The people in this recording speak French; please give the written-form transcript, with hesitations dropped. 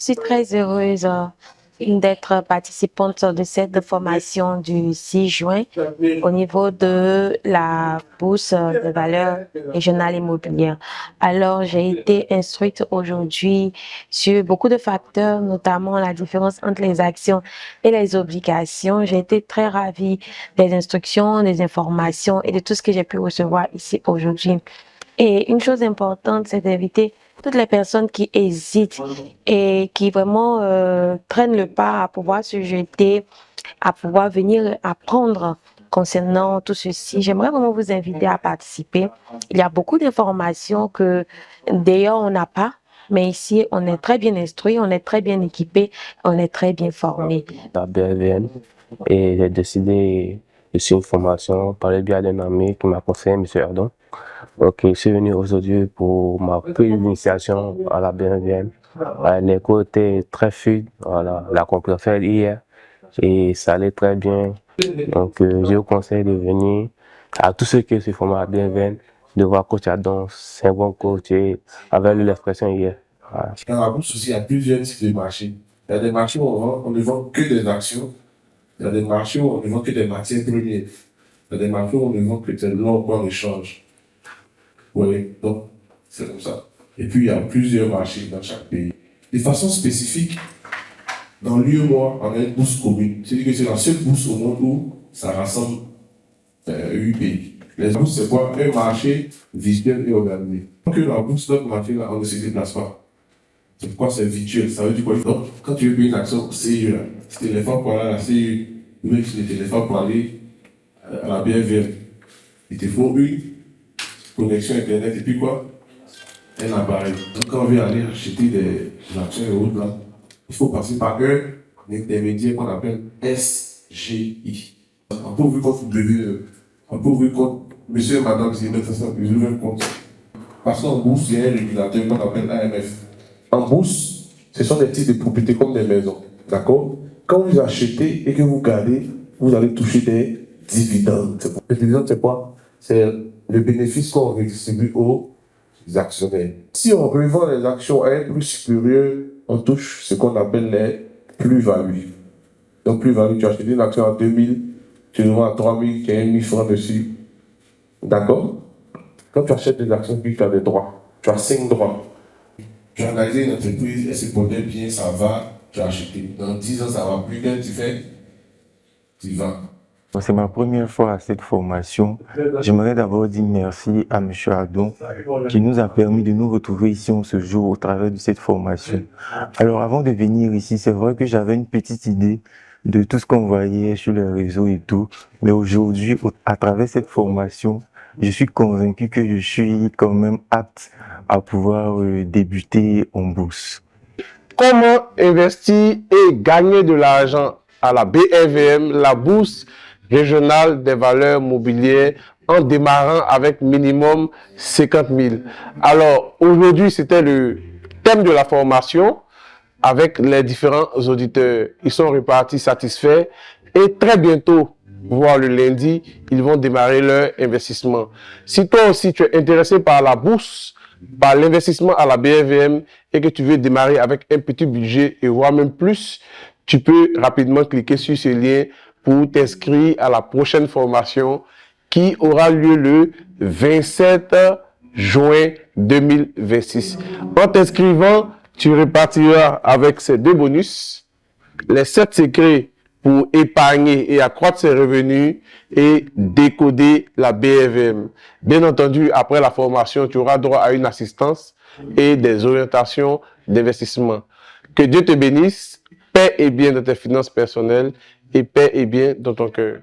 Je suis très heureuse d'être participante de cette formation du 6 juin au niveau de la bourse de valeurs régionales immobilières. Alors, j'ai été instruite aujourd'hui sur beaucoup de facteurs, notamment la différence entre les actions et les obligations. J'ai été très ravie des instructions, des informations et de tout ce que j'ai pu recevoir ici aujourd'hui. Et une chose importante, c'est d'éviter toutes les personnes qui hésitent et qui vraiment traînent le pas à pouvoir se jeter, à pouvoir venir apprendre concernant tout ceci. J'aimerais vraiment vous inviter à participer. Il y a beaucoup d'informations que d'ailleurs on n'a pas, mais ici on est très bien instruit, on est très bien équipé, on est très bien formé. La BRVM et j'ai décidé de suivre une formation par le biais d'un ami qui m'a conseillé, M. Ardon. Donc, je suis venu aujourd'hui pour ma première initiation à la BRVM. Les cours étaient très fluides, voilà, la compréhension hier et ça allait très bien. Donc, je vous conseille de venir à tous ceux qui se forment à la BRVM, de voir coach Ardon, c'est un bon coach et avec l'expression hier. Voilà. Dans la bourse aussi, il y a plusieurs types de marchés. Il y a des marchés où on ne vend que des actions. Il y a des marchés où on ne vend que des matières premières. Il y a des marchés où on ne vend que de l'or en échange. Oui, donc c'est comme ça. Et puis il y a plusieurs marchés dans chaque pays. De façon spécifique, dans l'UEMOA, on a une bourse commune. C'est-à-dire que c'est la seule bourse au monde où ça rassemble 8 pays. Les bourses, c'est quoi? Un marché visuel et organisé. Donc la bourse, notre marché, là, on ne se déplace pas. C'est pourquoi c'est virtuel. Ça veut dire quoi? Donc, quand tu veux payer une action CIE, là, tu téléphones pour aller à la CIE, ou même tu téléphones pour aller à la BFVM. Il te faut une connexion Internet et puis quoi? Un appareil. Donc, quand on veut aller acheter des actions et autres, là, il faut passer par un intermédiaire qu'on appelle SGI. On peut ouvrir compte on peut ouvrir compte, monsieur et madame, c'est une façon de ouvrir compte. Parce qu'en bourse, il y a un régulateur qu'on appelle AMF. En bourse, ce sont des titres de propriété comme des maisons. D'accord? Quand vous achetez et que vous gardez, vous allez toucher des dividendes. Les dividendes, c'est quoi? C'est le bénéfice qu'on redistribue aux actionnaires. Si on revend les actions à un prix supérieur, on touche ce qu'on appelle les plus-values. Donc, plus-value, tu as acheté une action à 2000, tu le vends à 3000, tu as 1000 francs dessus. D'accord? Quand tu achètes des actions, puis tu as des droits. Tu as 5 droits. Tu as analysé une entreprise, elle se portait bien, ça va, tu as acheté. Dans 10 ans, ça va plus bien, tu fais, tu vends. C'est ma première fois à cette formation. J'aimerais d'abord dire merci à M. Ardon qui nous a permis de nous retrouver ici en ce jour au travers de cette formation. Alors avant de venir ici, c'est vrai que j'avais une petite idée de tout ce qu'on voyait sur les réseaux et tout. Mais aujourd'hui, à travers cette formation, je suis convaincu que je suis quand même apte à pouvoir débuter en bourse. Comment investir et gagner de l'argent à la BRVM, la bourse régionale des valeurs mobilières, en démarrant avec minimum 50 000. Alors aujourd'hui, c'était le thème de la formation avec les différents auditeurs. Ils sont repartis satisfaits et très bientôt, voire le lundi, ils vont démarrer leur investissement. Si toi aussi tu es intéressé par la bourse, par l'investissement à la BRVM et que tu veux démarrer avec un petit budget et voire même plus, tu peux rapidement cliquer sur ce lien pour t'inscrire à la prochaine formation qui aura lieu le 27 juin 2026. En t'inscrivant, tu repartiras avec ces 2 bonus, les 7 secrets pour épargner et accroître ses revenus et décoder la BRVM. Bien entendu, après la formation, tu auras droit à une assistance et des orientations d'investissement. Que Dieu te bénisse, paix et bien dans tes finances personnelles et paix et bien dans ton cœur.